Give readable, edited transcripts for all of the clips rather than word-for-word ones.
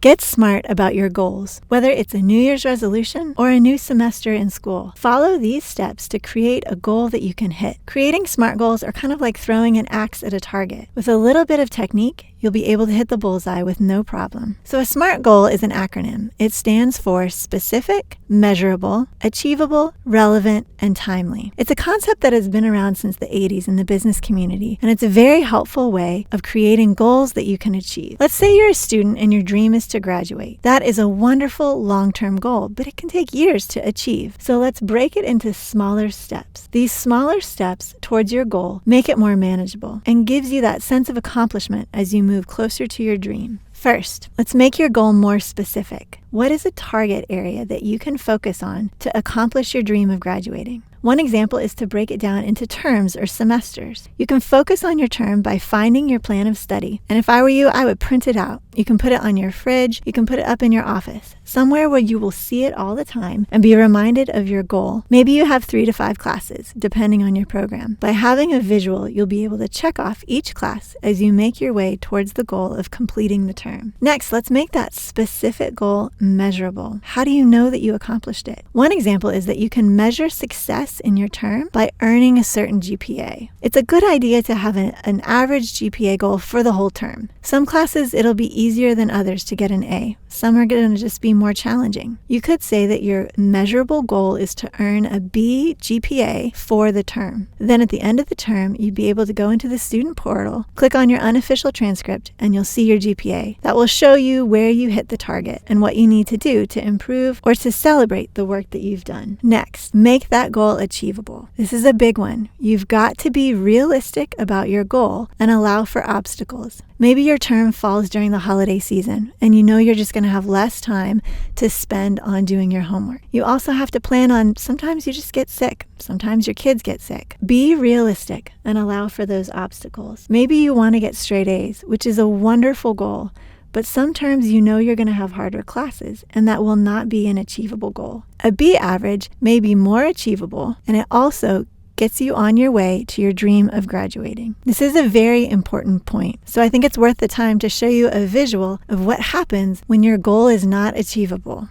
Get smart about your goals, whether it's a New Year's resolution or a new semester in school. Follow these steps to create a goal that you can hit. Creating SMART goals are kind of like throwing an axe at a target. With a little bit of technique, you'll be able to hit the bullseye with no problem. So a SMART goal is an acronym. It stands for specific, measurable, achievable, relevant, and timely. It's a concept that has been around since the 80s in the business community, and it's a very helpful way of creating goals that you can achieve. Let's say you're a student and your dream is to graduate. That is a wonderful long-term goal, but it can take years to achieve. So let's break it into smaller steps. These smaller steps towards your goal make it more manageable and gives you that sense of accomplishment as you move closer to your dream. First, let's make your goal more specific. What is a target area that you can focus on to accomplish your dream of graduating? One example is to break it down into terms or semesters. You can focus on your term by finding your plan of study. And if I were you, I would print it out. You can put it on your fridge. You can put it up in your office, somewhere where you will see it all the time and be reminded of your goal. Maybe you have 3 to 5 classes, depending on your program. By having a visual, you'll be able to check off each class as you make your way towards the goal of completing the term. Next, let's make that specific goal measurable. How do you know that you accomplished it? One example is that you can measure success in your term by earning a certain GPA. It's a good idea to have an average GPA goal for the whole term. Some classes it'll be easier than others to get an A. Some are going to just be more challenging. You could say that your measurable goal is to earn a B GPA for the term. Then at the end of the term, you'd be able to go into the student portal, click on your unofficial transcript, and you'll see your GPA. That will show you where you hit the target and what you need to do to improve or to celebrate the work that you've done. Next, make that goal achievable. This is a big one. You've got to be realistic about your goal and allow for obstacles. Maybe your term falls during the holiday season and you know you're just going to have less time to spend on doing your homework. You also have to plan on sometimes you just get sick. Sometimes your kids get sick. Be realistic and allow for those obstacles. Maybe you want to get straight A's, which is a wonderful goal. But some terms you know you're going to have harder classes, and that will not be an achievable goal. A B average may be more achievable, and it also gets you on your way to your dream of graduating. This is a very important point, so I think it's worth the time to show you a visual of what happens when your goal is not achievable.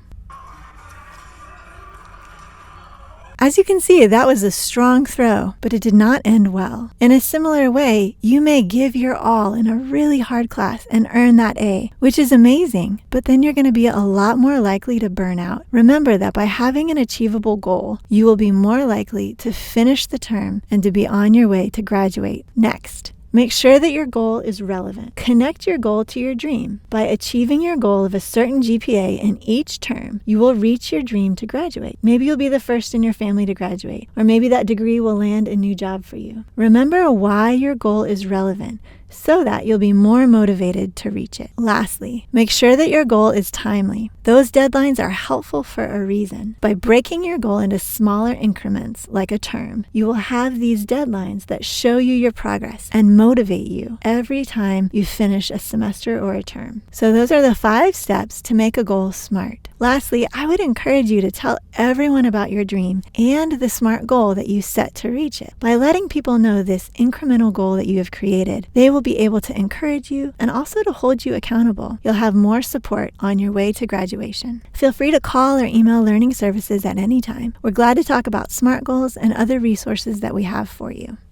As you can see, that was a strong throw, but it did not end well. In a similar way, you may give your all in a really hard class and earn that A, which is amazing, but then you're going to be a lot more likely to burn out. Remember that by having an achievable goal, you will be more likely to finish the term and to be on your way to graduate. Next, make sure that your goal is relevant. Connect your goal to your dream. By achieving your goal of a certain GPA in each term, you will reach your dream to graduate. Maybe you'll be the first in your family to graduate, or maybe that degree will land a new job for you. Remember why your goal is relevant, so that you'll be more motivated to reach it. Lastly, make sure that your goal is timely. Those deadlines are helpful for a reason. By breaking your goal into smaller increments, like a term, you will have these deadlines that show you your progress and motivate you every time you finish a semester or a term. So those are the 5 steps to make a goal SMART. Lastly, I would encourage you to tell everyone about your dream and the SMART goal that you set to reach it. By letting people know this incremental goal that you have created, they will be able to encourage you and also to hold you accountable. You'll have more support on your way to graduation. Feel free to call or email Learning Services at any time. We're glad to talk about SMART goals and other resources that we have for you.